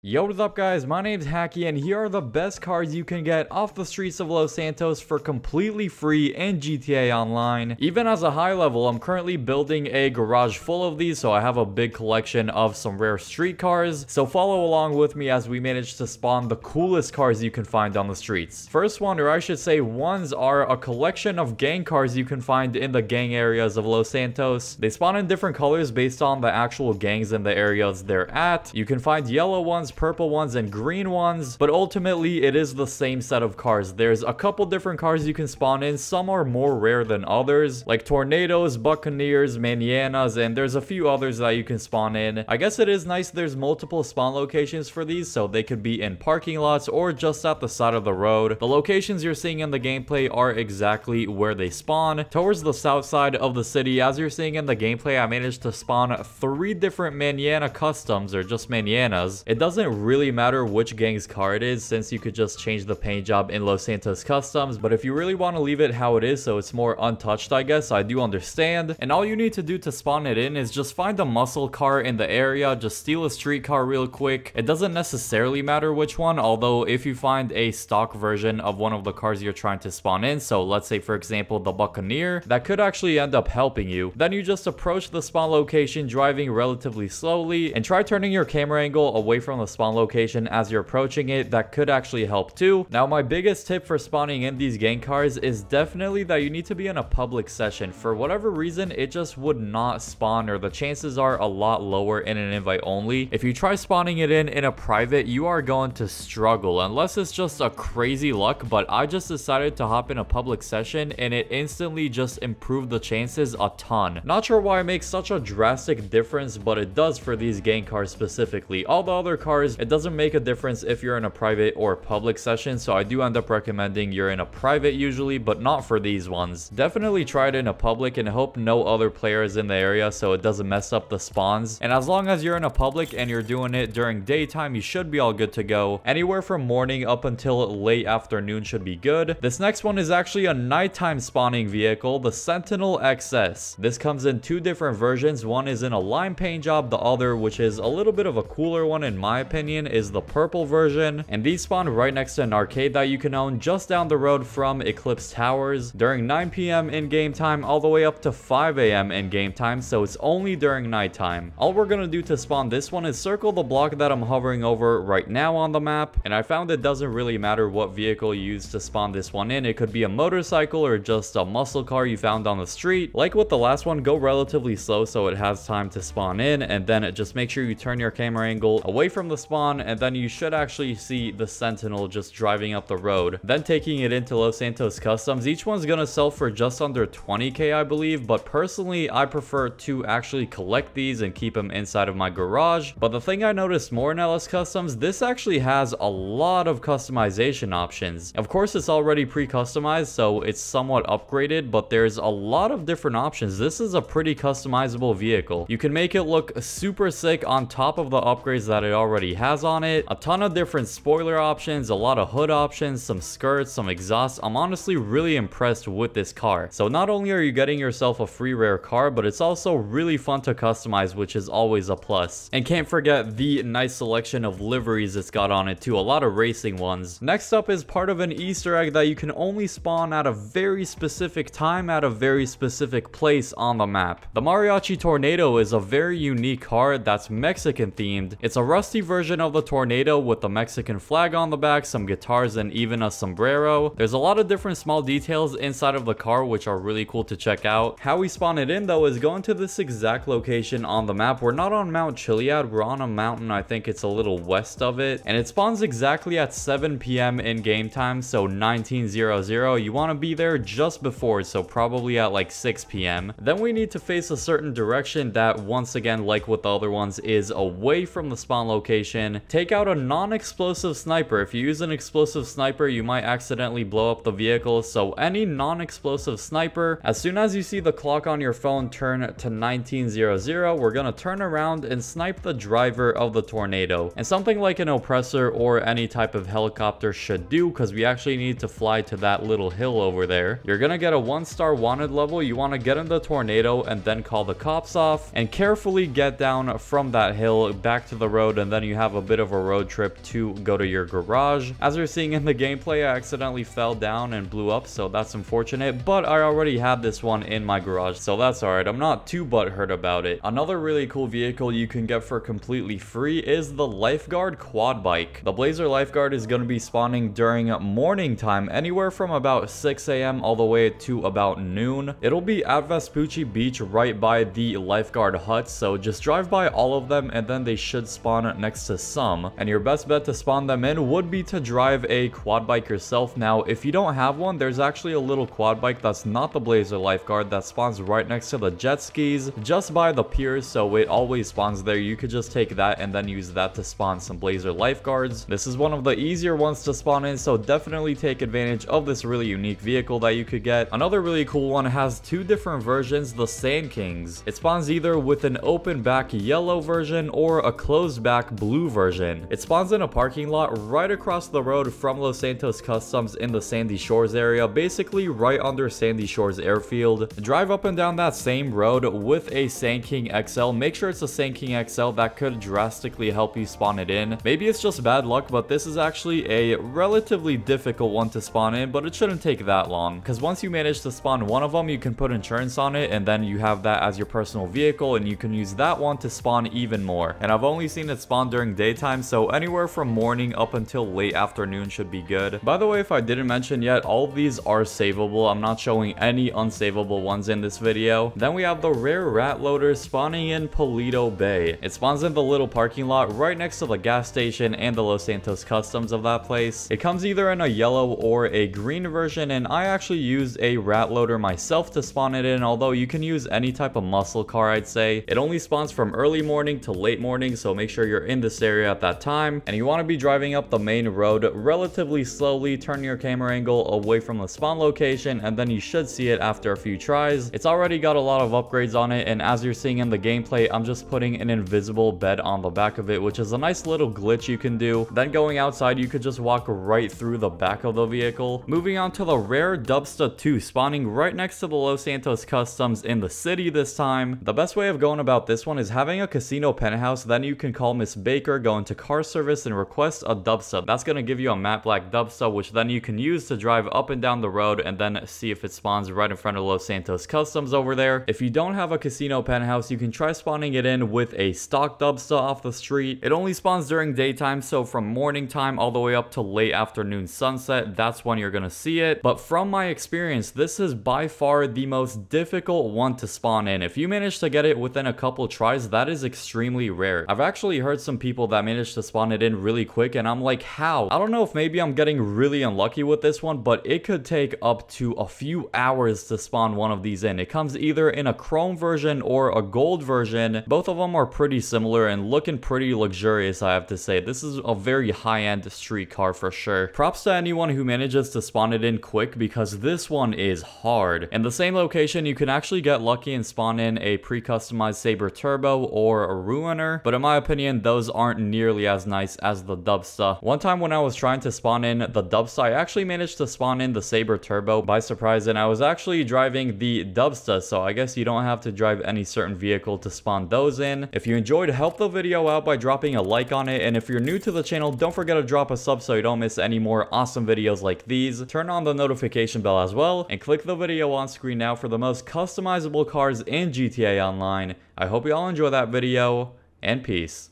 Yo, what's up guys, my name's Hakiii and here are the best cars you can get off the streets of Los Santos for completely free in GTA Online. Even as a high level, I'm currently building a garage full of these, so I have a big collection of some rare street cars. So follow along with me as we manage to spawn the coolest cars you can find on the streets. First one, or I should say ones, are a collection of gang cars you can find in the gang areas of Los Santos. They spawn in different colors based on the actual gangs in the areas they're at. You can find yellow ones, purple ones, and green ones, but ultimately it is the same set of cars. There's a couple different cars you can spawn in. Some are more rare than others, like tornadoes, buccaneers, mañanas, and there's a few others that you can spawn in. I guess it is nice there's multiple spawn locations for these, so they could be in parking lots or just at the side of the road. The locations you're seeing in the gameplay are exactly where they spawn, towards the south side of the city. As you're seeing in the gameplay, I managed to spawn 3 different mañana customs, or just mañanas. It doesn't really matter which gang's car it is, since you could just change the paint job in Los Santos Customs, but if you really want to leave it how it is so it's more untouched, I guess, I do understand. And all you need to do to spawn it in is just find a muscle car in the area, just steal a street car real quick. It doesn't necessarily matter which one, although if you find a stock version of one of the cars you're trying to spawn in, so let's say for example the Buccaneer, that could actually end up helping you. Then you just approach the spawn location driving relatively slowly and try turning your camera angle away from the spawn location as you're approaching it. That could actually help too. Now, my biggest tip for spawning in these gang cars is definitely that you need to be in a public session. For whatever reason, it just would not spawn, or the chances are a lot lower in an invite only. If you try spawning it in a private, you are going to struggle unless it's just a crazy luck. But I just decided to hop in a public session and it instantly just improved the chances a ton. Not sure why it makes such a drastic difference, but it does for these gang cars specifically. All the other cars, it doesn't make a difference if you're in a private or public session, so I do end up recommending you're in a private usually, but not for these ones. Definitely try it in a public and hope no other players in the area so it doesn't mess up the spawns. And as long as you're in a public and you're doing it during daytime, you should be all good to go. Anywhere from morning up until late afternoon should be good. This next one is actually a nighttime spawning vehicle, the Sentinel XS. This comes in 2 different versions. One is in a lime paint job, the other, which is a little bit of a cooler one in my opinion, is the purple version. And these spawn right next to an arcade that you can own just down the road from Eclipse Towers during 9 p.m. in game time all the way up to 5 a.m. in game time, so it's only during nighttime. All we're gonna do to spawn this one is circle the block that I'm hovering over right now on the map, and I found it doesn't really matter what vehicle you use to spawn this one in. It could be a motorcycle or just a muscle car you found on the street. Like with the last one, go relatively slow so it has time to spawn in, and then just make sure you turn your camera angle away from the spawn, and then you should actually see the Sentinel just driving up the road, then taking it into Los Santos Customs. Each one's gonna sell for just under 20k, I believe, but personally I prefer to actually collect these and keep them inside of my garage. But the thing I noticed more in LS Customs, this actually has a lot of customization options. Of course, it's already pre-customized, so it's somewhat upgraded, but there's a lot of different options. This is a pretty customizable vehicle. You can make it look super sick on top of the upgrades that it already has on it. A ton of different spoiler options, a lot of hood options, some skirts, some exhausts. I'm honestly really impressed with this car. So not only are you getting yourself a free rare car, but it's also really fun to customize, which is always a plus. And can't forget the nice selection of liveries it's got on it too, a lot of racing ones. Next up is part of an Easter egg that you can only spawn at a very specific time at a very specific place on the map. The Mariachi Tornado is a very unique car that's Mexican themed. It's a rusty version of the Tornado with the Mexican flag on the back, some guitars, and even a sombrero. There's a lot of different small details inside of the car which are really cool to check out. How we spawn it in though is going to this exact location on the map. We're not on Mount Chiliad, we're on a mountain, I think it's a little west of it, and it spawns exactly at 7 p.m. in game time, so 19:00. You want to be there just before, so probably at like 6 p.m. Then we need to face a certain direction that, once again, like with the other ones, is away from the spawn location. Take out a non-explosive sniper. If you use an explosive sniper, you might accidentally blow up the vehicle, so any non-explosive sniper, as soon as you see the clock on your phone turn to 19:00, we're gonna turn around and snipe the driver of the Tornado. And something like an oppressor or any type of helicopter should do, because we actually need to fly to that little hill over there. You're gonna get a 1-star wanted level. You want to get in the Tornado and then call the cops off and carefully get down from that hill back to the road, and then you have a bit of a road trip to go to your garage. As you're seeing in the gameplay, I accidentally fell down and blew up, so that's unfortunate, but I already had this one in my garage, so that's alright. I'm not too butthurt about it. Another really cool vehicle you can get for completely free is the Lifeguard quad bike. The Blazer Lifeguard is going to be spawning during morning time, anywhere from about 6 a.m. all the way to about noon. It'll be at Vespucci Beach right by the Lifeguard huts, so just drive by all of them and then they should spawn next to some. And your best bet to spawn them in would be to drive a quad bike yourself. Now, if you don't have one, there's actually a little quad bike that's not the Blazer Lifeguard that spawns right next to the jet skis, just by the piers, so it always spawns there. You could just take that and then use that to spawn some Blazer Lifeguards. This is one of the easier ones to spawn in, so definitely take advantage of this really unique vehicle that you could get. Another really cool one has two different versions, the Sand Kings. It spawns either with an open back yellow version or a closed back blue version. It spawns in a parking lot right across the road from Los Santos Customs in the Sandy Shores area, basically right under Sandy Shores Airfield. Drive up and down that same road with a Sand King XL. Make sure it's a Sand King XL. That could drastically help you spawn it in. Maybe it's just bad luck, but this is actually a relatively difficult one to spawn in, but it shouldn't take that long, because once you manage to spawn one of them, you can put insurance on it, and then you have that as your personal vehicle, and you can use that one to spawn even more. And I've only seen it spawn during daytime, so anywhere from morning up until late afternoon should be good. By the way, if I didn't mention yet, all of these are savable. I'm not showing any unsavable ones in this video. Then we have the rare rat loader spawning in Polito Bay. It spawns in the little parking lot right next to the gas station and the Los Santos Customs of that place. It comes either in a yellow or a green version, and I actually used a rat loader myself to spawn it in, although you can use any type of muscle car, I'd say. It only spawns from early morning to late morning, so make sure you're in this area at that time, and you want to be driving up the main road relatively slowly. Turn your camera angle away from the spawn location, and then you should see it after a few tries. It's already got a lot of upgrades on it, and as you're seeing in the gameplay, I'm just putting an invisible bed on the back of it, which is a nice little glitch you can do. Then going outside, you could just walk right through the back of the vehicle. Moving on to the rare Dubsta 2, spawning right next to the Los Santos Customs in the city this time. The best way of going about this one is having a casino penthouse. Then you can call Miss Baker, go into car service, and request a Dubsta. That's going to give you a matte black Dubsta, which then you can use to drive up and down the road and then see if it spawns right in front of Los Santos Customs over there. If you don't have a casino penthouse, you can try spawning it in with a stock Dubsta off the street. It only spawns during daytime, so from morning time all the way up to late afternoon sunset, that's when you're gonna see it. But from my experience, this is by far the most difficult one to spawn in. If you manage to get it within a couple tries, that is extremely rare. I've actually heard some people that managed to spawn it in really quick, and I'm like, how? I don't know if maybe I'm getting really unlucky with this one, but it could take up to a few hours to spawn one of these in. It comes either in a chrome version or a gold version. Both of them are pretty similar and looking pretty luxurious, I have to say. This is a very high-end street car for sure. Props to anyone who manages to spawn it in quick, because this one is hard. In the same location, you can actually get lucky and spawn in a pre-customized Sabre Turbo or a Ruiner, but in my opinion, those aren't nearly as nice as the Dubsta. One time when I was trying to spawn in the Dubsta, I actually managed to spawn in the Sabre Turbo by surprise, and I was actually driving the Dubsta, so I guess you don't have to drive any certain vehicle to spawn those in. If you enjoyed, help the video out by dropping a like on it, and if you're new to the channel, don't forget to drop a sub so you don't miss any more awesome videos like these. Turn on the notification bell as well, and click the video on screen now for the most customizable cars in GTA Online. I hope you all enjoy that video, and peace.